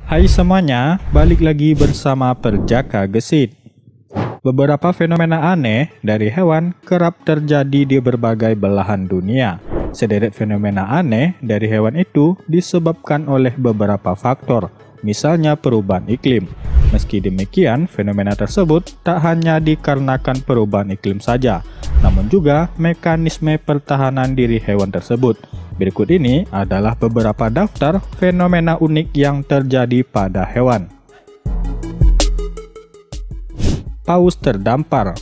Hai semuanya, balik lagi bersama Perjaka Gesit. Beberapa fenomena aneh dari hewan kerap terjadi di berbagai belahan dunia. Sederet fenomena aneh dari hewan itu disebabkan oleh beberapa faktor, misalnya perubahan iklim. Meski demikian, fenomena tersebut tak hanya dikarenakan perubahan iklim saja, namun juga mekanisme pertahanan diri hewan tersebut. Berikut ini adalah beberapa daftar fenomena unik yang terjadi pada hewan. Paus terdampar.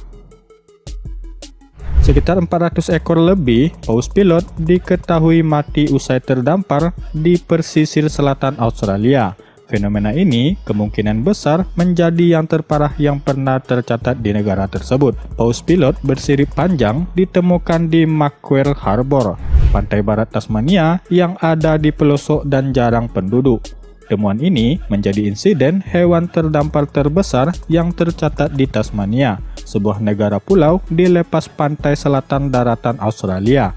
Sekitar 400 ekor lebih paus pilot diketahui mati usai terdampar di pesisir selatan Australia. Fenomena ini kemungkinan besar menjadi yang terparah yang pernah tercatat di negara tersebut. Paus pilot bersirip panjang ditemukan di Macquarie Harbour, pantai barat Tasmania yang ada di pelosok dan jarang penduduk. Temuan ini menjadi insiden hewan terdampar terbesar yang tercatat di Tasmania, sebuah negara pulau di lepas pantai selatan daratan Australia.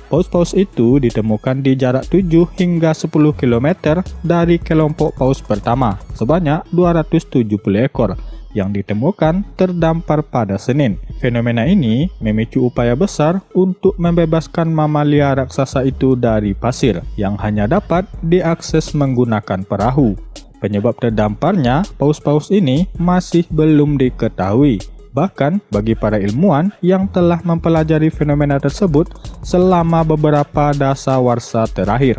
Paus-paus itu ditemukan di jarak 7 hingga 10 km dari kelompok paus pertama, sebanyak 270 ekor, yang ditemukan terdampar pada Senin. Fenomena ini memicu upaya besar untuk membebaskan mamalia raksasa itu dari pasir, yang hanya dapat diakses menggunakan perahu. Penyebab terdamparnya paus-paus ini masih belum diketahui. Bahkan bagi para ilmuwan yang telah mempelajari fenomena tersebut selama beberapa dasawarsa terakhir.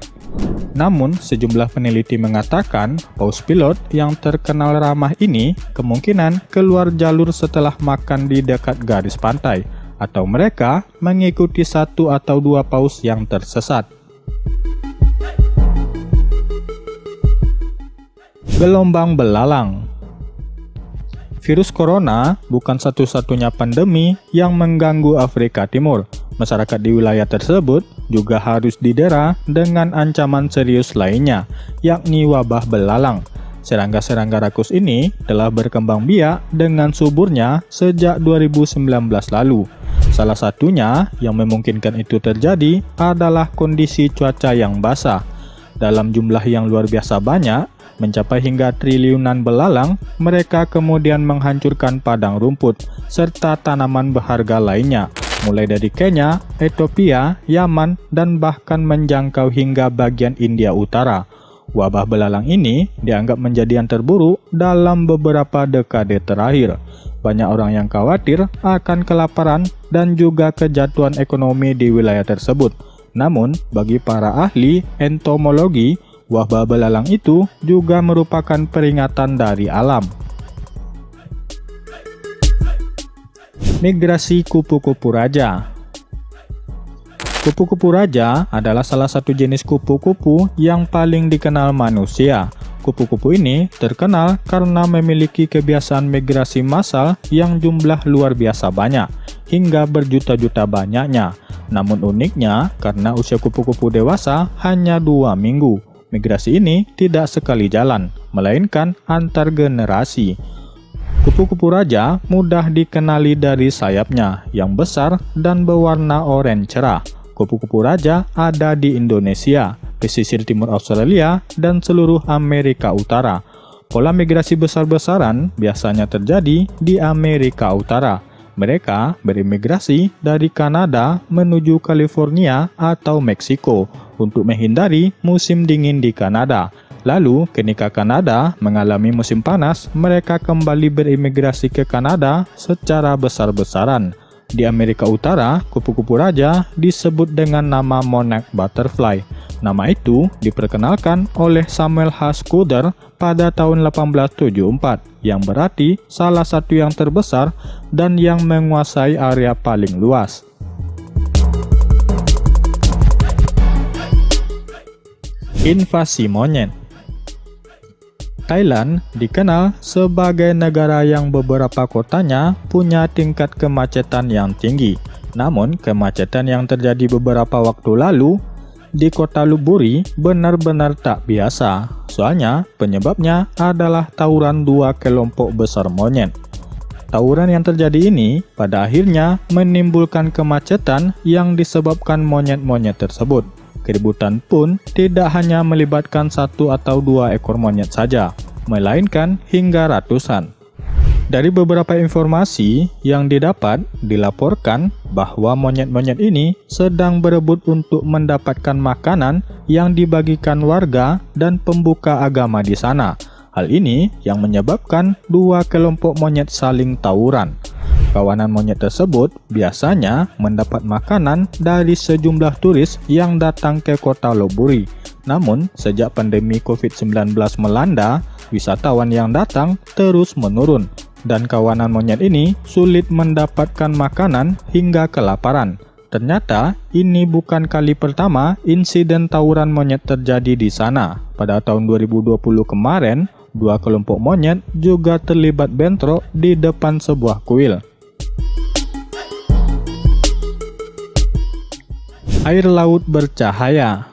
Namun, sejumlah peneliti mengatakan paus pilot yang terkenal ramah ini kemungkinan keluar jalur setelah makan di dekat garis pantai, atau mereka mengikuti satu atau dua paus yang tersesat. Gelombang belalang. Virus corona bukan satu-satunya pandemi yang mengganggu Afrika Timur. Masyarakat di wilayah tersebut juga harus didera dengan ancaman serius lainnya, yakni wabah belalang. Serangga-serangga rakus ini telah berkembang biak dengan suburnya sejak 2019 lalu. Salah satunya yang memungkinkan itu terjadi adalah kondisi cuaca yang basah. Dalam jumlah yang luar biasa banyak, mencapai hingga triliunan belalang, mereka kemudian menghancurkan padang rumput serta tanaman berharga lainnya, mulai dari Kenya, Ethiopia, Yaman, dan bahkan menjangkau hingga bagian India Utara. Wabah belalang ini dianggap menjadi yang terburuk dalam beberapa dekade terakhir. Banyak orang yang khawatir akan kelaparan dan juga kejatuhan ekonomi di wilayah tersebut. Namun, bagi para ahli entomologi, wabah belalang itu juga merupakan peringatan dari alam. Migrasi kupu-kupu raja. Kupu-kupu raja adalah salah satu jenis kupu-kupu yang paling dikenal manusia. Kupu-kupu ini terkenal karena memiliki kebiasaan migrasi massal yang jumlah luar biasa banyak, hingga berjuta-juta banyaknya. Namun uniknya, karena usia kupu-kupu dewasa hanya 2 minggu, migrasi ini tidak sekali jalan, melainkan antar generasi. Kupu-kupu raja mudah dikenali dari sayapnya yang besar dan berwarna oranye cerah. Kupu-kupu raja ada di Indonesia, pesisir timur Australia, dan seluruh Amerika Utara. Pola migrasi besar-besaran biasanya terjadi di Amerika Utara. Mereka berimigrasi dari Kanada menuju California atau Meksiko untuk menghindari musim dingin di Kanada. Lalu, ketika Kanada mengalami musim panas, mereka kembali berimigrasi ke Kanada secara besar-besaran. Di Amerika Utara, kupu-kupu raja disebut dengan nama monarch butterfly. Nama itu diperkenalkan oleh Samuel H. Scudder pada tahun 1874, yang berarti salah satu yang terbesar dan yang menguasai area paling luas. Invasi monyet. Thailand dikenal sebagai negara yang beberapa kotanya punya tingkat kemacetan yang tinggi. Namun, kemacetan yang terjadi beberapa waktu lalu di kota Lopburi benar-benar tak biasa. Soalnya, penyebabnya adalah tawuran dua kelompok besar monyet. Tawuran yang terjadi ini pada akhirnya menimbulkan kemacetan yang disebabkan monyet-monyet tersebut. Keributan pun tidak hanya melibatkan 1 atau 2 ekor monyet saja, melainkan hingga ratusan. Dari beberapa informasi yang didapat, dilaporkan bahwa monyet-monyet ini sedang berebut untuk mendapatkan makanan yang dibagikan warga dan pembuka agama di sana. Hal ini yang menyebabkan 2 kelompok monyet saling tawuran. Kawanan monyet tersebut biasanya mendapat makanan dari sejumlah turis yang datang ke kota Lopburi. Namun, sejak pandemi COVID-19 melanda, wisatawan yang datang terus menurun, dan kawanan monyet ini sulit mendapatkan makanan hingga kelaparan. Ternyata, ini bukan kali pertama insiden tawuran monyet terjadi di sana. Pada tahun 2020 kemarin, 2 kelompok monyet juga terlibat bentrok di depan sebuah kuil. Air laut bercahaya.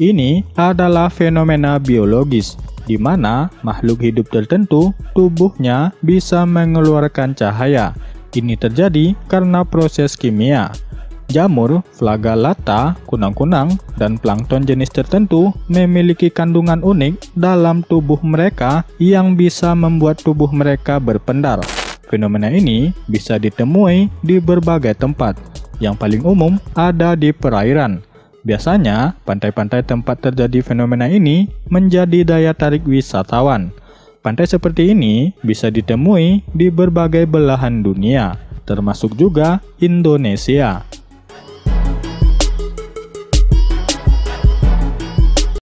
Ini adalah fenomena biologis di mana makhluk hidup tertentu tubuhnya bisa mengeluarkan cahaya. Ini terjadi karena proses kimia. Jamur, flagellata, kunang-kunang, dan plankton jenis tertentu memiliki kandungan unik dalam tubuh mereka yang bisa membuat tubuh mereka berpendar. Fenomena ini bisa ditemui di berbagai tempat. Yang paling umum ada di perairan. Biasanya, pantai-pantai tempat terjadi fenomena ini menjadi daya tarik wisatawan. Pantai seperti ini bisa ditemui di berbagai belahan dunia, termasuk juga Indonesia.